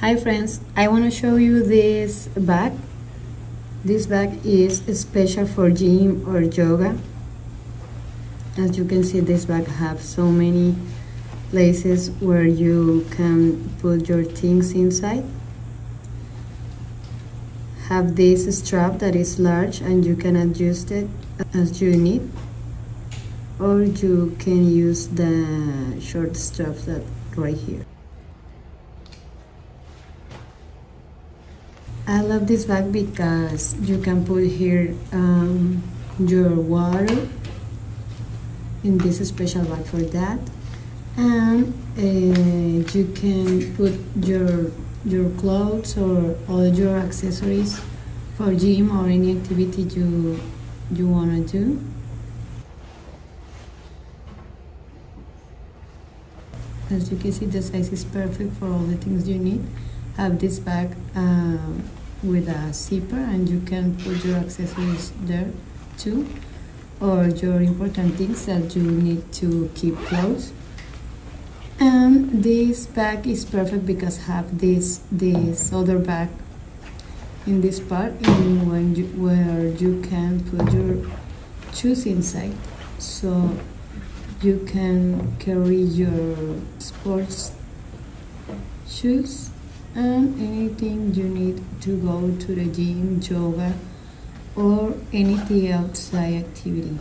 Hi friends, I want to show you this bag. This bag is special for gym or yoga. As you can see, this bag has so many places where you can put your things inside. Have this strap that is large and you can adjust it as you need, or you can use the short straps that right here. I love this bag because you can put here your water in this special bag for that, and you can put your clothes or all your accessories for gym or any activity you want to do. As you can see, the size is perfect for all the things you need. Have this bag with a zipper, and you can put your accessories there too, or your important things that you need to keep close. And this bag is perfect because have this other bag in this part, where you can put your shoes inside, so you can carry your sports shoes and anything you need to go to the gym, yoga, or anything outside activity.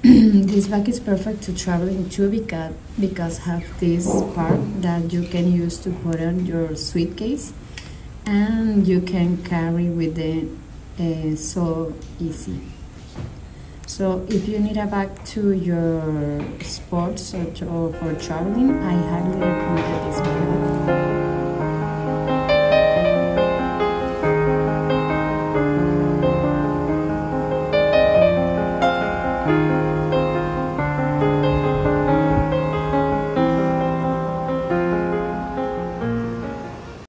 This bag is perfect to traveling too because have this part that you can use to put on your suitcase, and you can carry with it so easy. So if you need a bag to your sports or for traveling, I highly